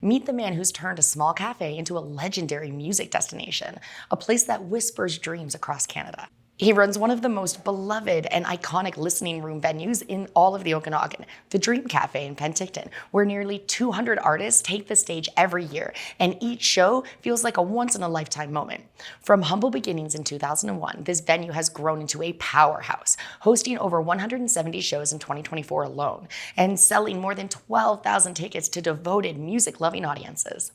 Meet the man who's turned a small cafe into a legendary music destination, a place that whispers dreams across Canada. He runs one of the most beloved and iconic listening room venues in all of the Okanagan, the Dream Café in Penticton, where nearly 200 artists take the stage every year, and each show feels like a once-in-a-lifetime moment. From humble beginnings in 2001, this venue has grown into a powerhouse, hosting over 170 shows in 2024 alone, and selling more than 12,000 tickets to devoted music-loving audiences.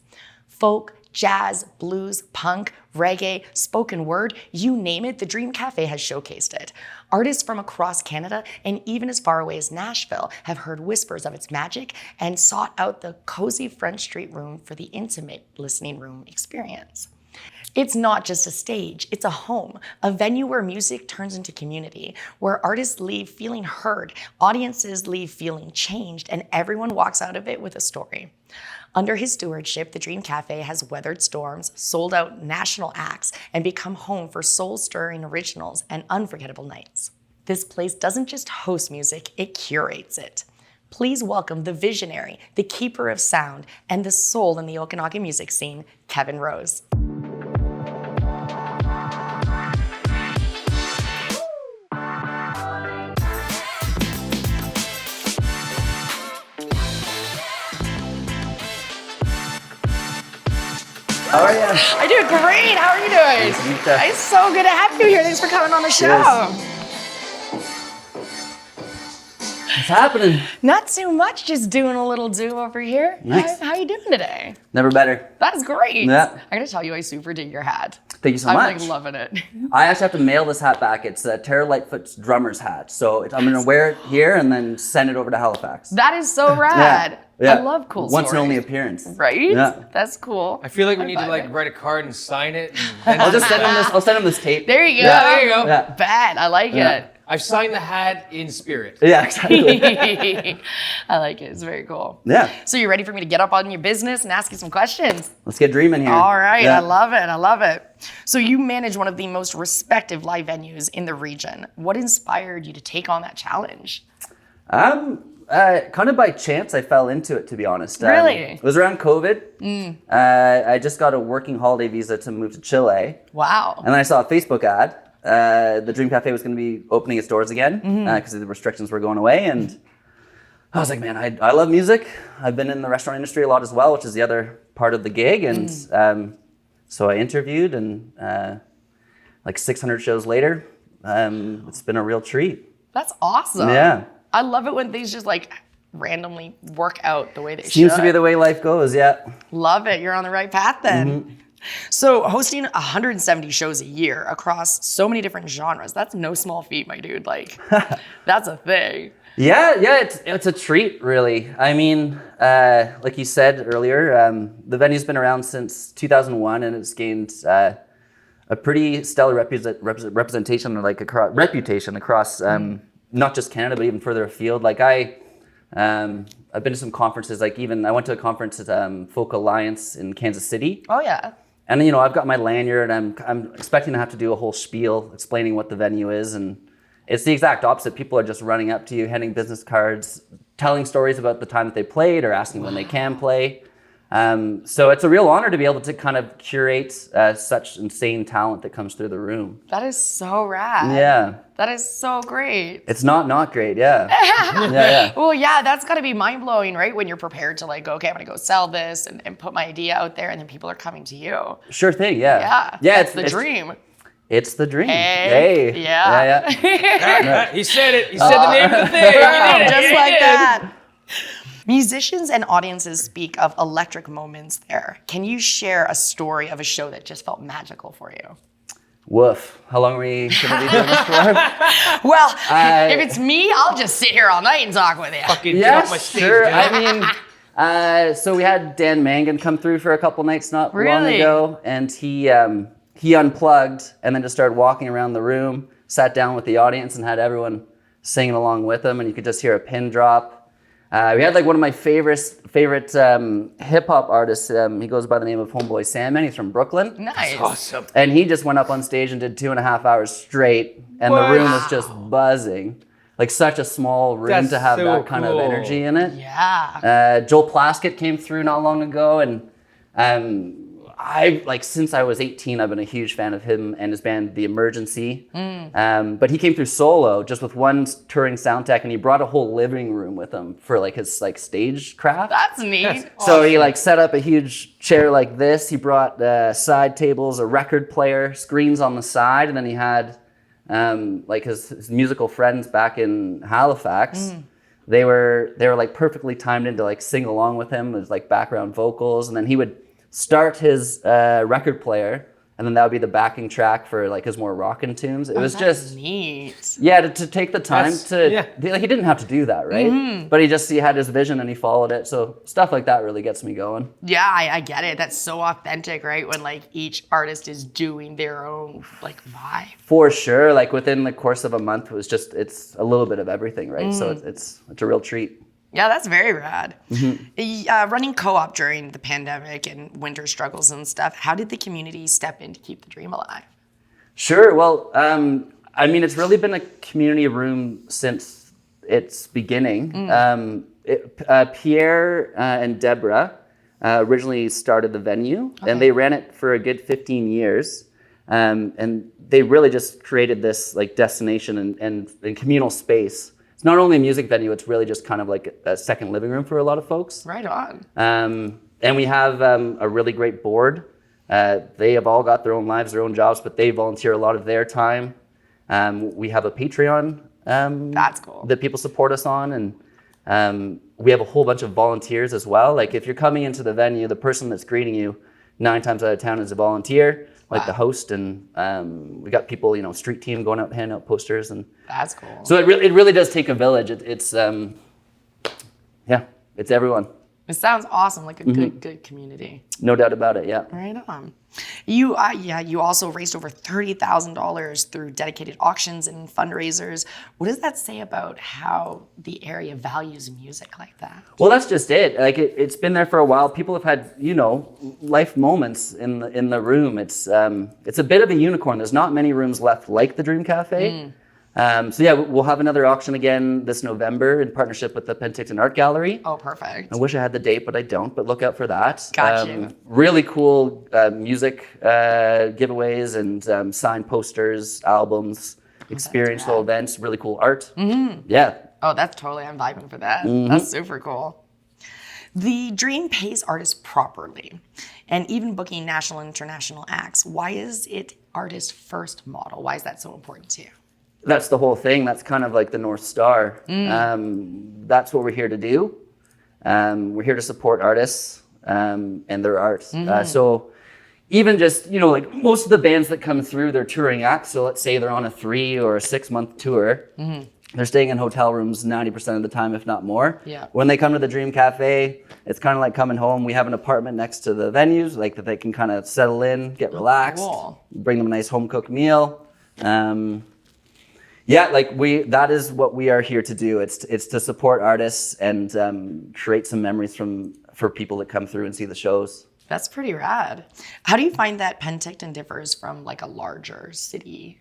Folk, jazz, blues, punk, reggae, spoken word, you name it, the Dream Café has showcased it. Artists from across Canada and even as far away as Nashville have heard whispers of its magic and sought out the cozy French Street room for the intimate listening room experience. It's not just a stage, it's a home, a venue where music turns into community, where artists leave feeling heard, audiences leave feeling changed, and everyone walks out of it with a story. Under his stewardship, the Dream Café has weathered storms, sold out national acts, and become home for soul-stirring originals and unforgettable nights. This place doesn't just host music, it curates it. Please welcome the visionary, the keeper of sound, and the soul in the Okanagan music scene, Kevin Rose. How are you? I do great. How are you doing? Nice to meet you. It's so good to have you here. Thanks for coming on the show. Yes. What's happening? Not too much. Just doing a little do over here. Nice. How you doing today? Never better. That is great. Yeah. I gotta tell you, I super dig your hat. Thank you so I'm much. like loving it. I actually have to mail this hat back. It's Tara Lightfoot's drummer's hat. So I'm going to wear it here and then send it over to Halifax. That is so rad. Yeah. I love cool Once and stories. only appearance. Right? Yeah. That's cool. I feel like we need to High five. write a card and sign it. And I'll just send him this. I'll send him this tape. There you go. Yeah. There you go. Yeah. Bad. I like Yeah. it. I've signed the hat in spirit. Yeah, exactly. I like it. It's very cool. Yeah. So you ready for me to get up on your business and ask you some questions? Let's get dreaming here. All right. Yeah. I love it. I love it. So you manage one of the most respected live venues in the region. What inspired you to take on that challenge? Kind of by chance, I fell into it, to be honest. Really? It was around COVID. I just got a working holiday visa to move to Chile. Wow. And then I saw a Facebook ad. The Dream Café was going to be opening its doors again because the restrictions were going away. And I was like, man, I love music. I've been in the restaurant industry a lot as well, which is the other part of the gig. And so I interviewed, and like 600 shows later, it's been a real treat. That's awesome. Yeah. I love it when things just like randomly work out the way they Seems should. to be the way life goes, yeah. Love it. You're on the right path then. So hosting 170 shows a year across so many different genres, that's no small feat, my dude. Like, that's a thing. Yeah, it's a treat, really. I mean, like you said earlier, the venue's been around since 2001, and it's gained a pretty stellar representation, or like reputation across not just Canada, but even further afield. Like I've been to some conferences. Like even I went to a conference at Folk Alliance in Kansas City. Oh yeah. And you know, I've got my lanyard, and I'm expecting to have to do a whole spiel explaining what the venue is, and it's the exact opposite. People are just running up to you, handing business cards, telling stories about the time that they played, or asking when they can play. So it's a real honor to be able to kind of curate such insane talent that comes through the room. That is so rad. Yeah. That is so great. It's not great, yeah. yeah. Well, yeah, that's got to be mind-blowing, right? When you're prepared to like, okay, I'm going to go sell this and put my idea out there, and then people are coming to you. Sure thing, yeah. Yeah, that's the dream. It's the dream. Hey. Yeah. Yeah. He said it. He said the name of the thing. He did it. Just He like did. that. Musicians and audiences speak of electric moments there. Can you share a story of a show that just felt magical for you? Woof. How long are we going to be doing this for? Well, if it's me, I'll just sit here all night and talk with you. Fucking get off my stage, sure. dude. I mean, so we had Dan Mangan come through for a couple nights not long Really? ago, and he unplugged and then just started walking around the room, sat down with the audience, and had everyone singing along with him, and you could just hear a pin drop. We had like one of my favorite hip hop artists. He goes by the name of Homeboy Sandman. He's from Brooklyn. Nice. Awesome. And he just went up on stage and did 2.5 hours straight, and the room was just buzzing. like such a small room That's to have so that kind of cool. energy in it. Yeah. Joel Plaskett came through not long ago, and I like since I was 18, I've been a huge fan of him and his band, The Emergency. But he came through solo, just with one touring sound tech, and he brought a whole living room with him for like his like stage craft. That's neat. So he like set up a huge chair like this. He brought side tables, a record player, screens on the side, and then he had like his musical friends back in Halifax. They were like perfectly timed in to like sing along with him as like background vocals, and then he would start his record player, and then that would be the backing track for like his more rockin' tunes. It was That's just neat. yeah, to take the time Yeah. like he didn't have to do that, right? But he had his vision and he followed it. So stuff like that really gets me going. Yeah, I get it. That's so authentic, right? When like each artist is doing their own like vibe. For sure, like within the course of a month, it's a little bit of everything, right? So it's a real treat. Yeah, that's very rad. Running co-op during the pandemic and winter struggles and stuff, how did the community step in to keep the dream alive? Sure. Well, I mean, it's really been a community room since its beginning. Pierre and Deborah originally started the venue, and they ran it for a good 15 years. And they really just created this like destination and communal space. It's not only a music venue, it's really just kind of like a second living room for a lot of folks. Right on. And we have a really great board. They have all got their own lives, their own jobs, but they volunteer a lot of their time. We have a Patreon That's cool. that people support us on, and we have a whole bunch of volunteers as well. Like if you're coming into the venue, the person that's greeting you 9 times out of 10 is a volunteer, like the host, and we got people, street team going out and handing out posters, and That's cool. so it really does take a village. It's everyone. It sounds awesome, like a good community. No doubt about it, yeah. Right on. You also raised over $30,000 through dedicated auctions and fundraisers. What does that say about how the area values music like that? Well, that's just it. Like it's been there for a while. People have had, life moments in the room. It's a bit of a unicorn. There's not many rooms left like the Dream Café. So yeah, we'll have another auction again this November in partnership with the Penticton Art Gallery. Oh, perfect. I wish I had the date, but I don't. But look out for that. Got you. Really cool music giveaways and signed posters, albums, experiential events, really cool art. Yeah. Oh, that's totally, I'm vibing for that. That's super cool. The Dream pays artists properly, and even booking national and international acts. Why is it artist first model? Why is that so important to you? That's the whole thing. That's kind of like the North Star. That's what we're here to do. We're here to support artists and their art. So even just, like most of the bands that come through, they're touring acts. So let's say they're on a 3 or a 6 month tour. They're staying in hotel rooms 90% of the time, if not more. Yeah. When they come to the Dream Café, it's kind of like coming home. We have an apartment next to the venues, like that they can kind of settle in, get relaxed, Cool. bring them a nice home cooked meal. Yeah, that is what we are here to do. It's to support artists and create some memories for people that come through and see the shows. That's pretty rad. How do you find that Penticton differs from like a larger city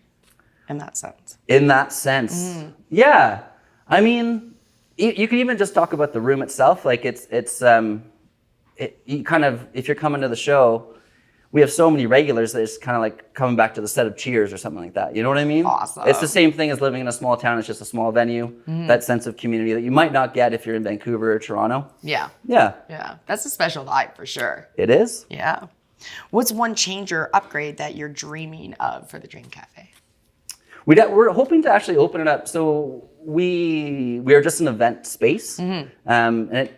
in that sense? In that sense, yeah. I mean, you can even just talk about the room itself. Like you kind of, if you're coming to the show, we have so many regulars that it's kind of like coming back to the set of Cheers or something like that. You know what I mean? Awesome. It's the same thing as living in a small town. It's just a small venue. That sense of community that you might not get if you're in Vancouver or Toronto. Yeah. Yeah. Yeah. That's a special vibe for sure. It is. Yeah. What's one change or upgrade that you're dreaming of for the Dream Café? We're hoping to actually open it up. So we are just an event space, and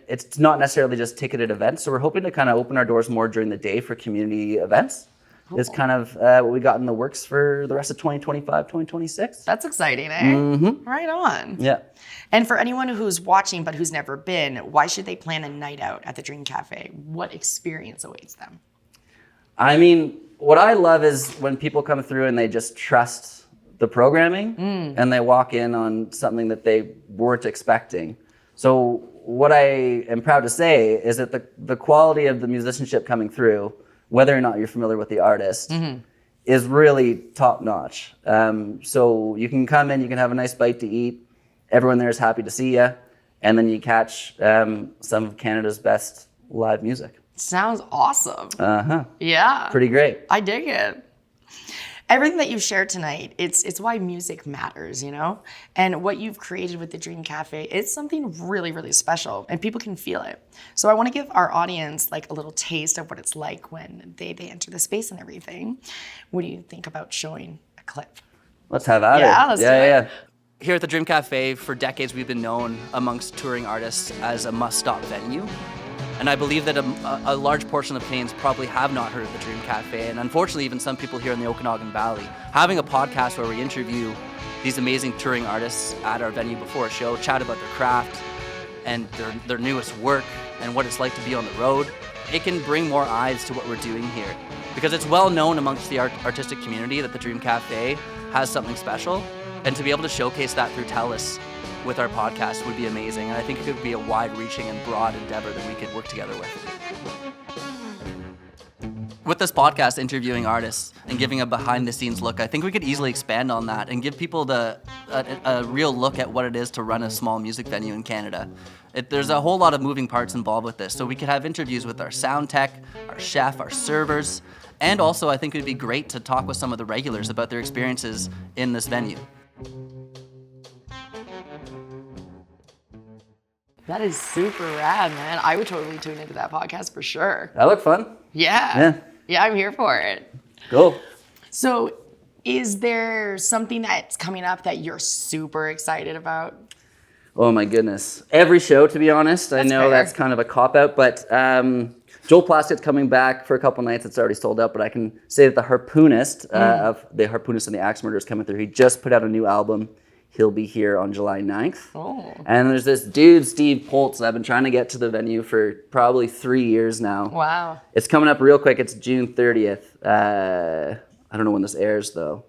it's not necessarily just ticketed events. So we're hoping to kind of open our doors more during the day for community events. Cool. Is kind of what we got in the works for the rest of 2025, 2026. That's exciting, eh? Right on. Yeah. And for anyone who's watching but who's never been, why should they plan a night out at the Dream Café? What experience awaits them? I mean, what I love is when people come through and they just trust the programming and they walk in on something that they weren't expecting. So what I am proud to say is that the quality of the musicianship coming through, whether or not you're familiar with the artist, is really top notch. So you can come in, you can have a nice bite to eat, Everyone there is happy to see you. And then you catch some of Canada's best live music. Sounds awesome. Uh-huh. Yeah. Pretty great. I dig it. Everything that you've shared tonight, it's why music matters, you know? And what you've created with the Dream Cafe, it's something really, really special, and people can feel it. So I want to give our audience like a little taste of what it's like when they enter the space and everything. What do you think about showing a clip? Let's have at it. Yeah, let's do it. Yeah. Here at the Dream Café, for decades we've been known amongst touring artists as a must-stop venue. And I believe that a large portion of Canadians probably have not heard of the Dream Café, and unfortunately even some people here in the Okanagan Valley. Having a podcast where we interview these amazing touring artists at our venue before a show, chat about their craft and their newest work and what it's like to be on the road, it can bring more eyes to what we're doing here. Because it's well known amongst the artistic community that the Dream Café has something special, and to be able to showcase that through TELUS with our podcast would be amazing. And I think it could be a wide-reaching and broad endeavor that we could work together with. With this podcast, interviewing artists and giving a behind-the-scenes look, I think we could easily expand on that and give people a real look at what it is to run a small music venue in Canada. There's a whole lot of moving parts involved with this, so we could have interviews with our sound tech, our chef, our servers, and also I think it would be great to talk with some of the regulars about their experiences in this venue. That is super rad, man. I would totally tune into that podcast for sure. That looked fun. Yeah. Yeah, I'm here for it. Cool. So is there something that's coming up that you're super excited about? Oh my goodness. Every show, to be honest. I know fair. that's kind of a cop-out, but Joel Plaskett's coming back for a couple nights. It's already sold out, but I can say that the Harpoonist of the Harpoonist and the Axe Murderers coming through. He just put out a new album. He'll be here on July 9th. Oh. And there's this dude, Steve Poltz, that I've been trying to get to the venue for probably 3 years now. Wow. It's coming up real quick. It's June 30th. I don't know when this airs, though.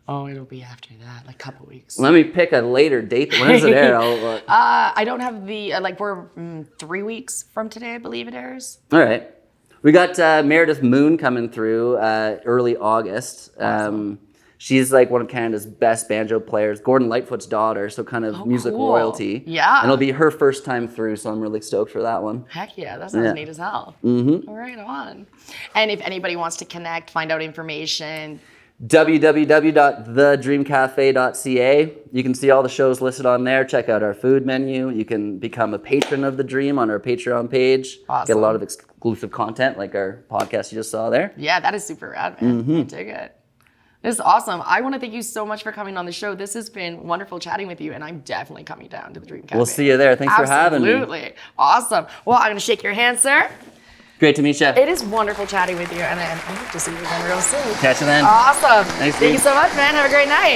Oh, it'll be after that, like a couple weeks. Let me pick a later date. When does it air? I don't have the, we're 3 weeks from today, I believe it airs. All right. We got Meredith Moon coming through early August. Awesome. She's like one of Canada's best banjo players, Gordon Lightfoot's daughter, so kind of music cool. royalty. Yeah. And it'll be her first time through, so I'm really stoked for that one. Heck yeah, that sounds neat as hell. Mm-hmm. All right, on. And if anybody wants to connect, find out information, www.thedreamcafe.ca. You can see all the shows listed on there. Check out our food menu. You can become a patron of The Dream on our Patreon page. Awesome. Get a lot of exclusive content like our podcast you just saw there. yeah, that is super rad, man. I dig it. This is awesome. I want to thank you so much for coming on the show. This has been wonderful chatting with you, and I'm definitely coming down to the Dream Café. We'll see you there. Thanks for having me. Absolutely. Awesome. Well, I'm going to shake your hand, sir. Great to meet you. It is wonderful chatting with you, and I hope to see you again real soon. Catch you then. Awesome. Thanks, Thank you Steve. so much, man. Have a great night.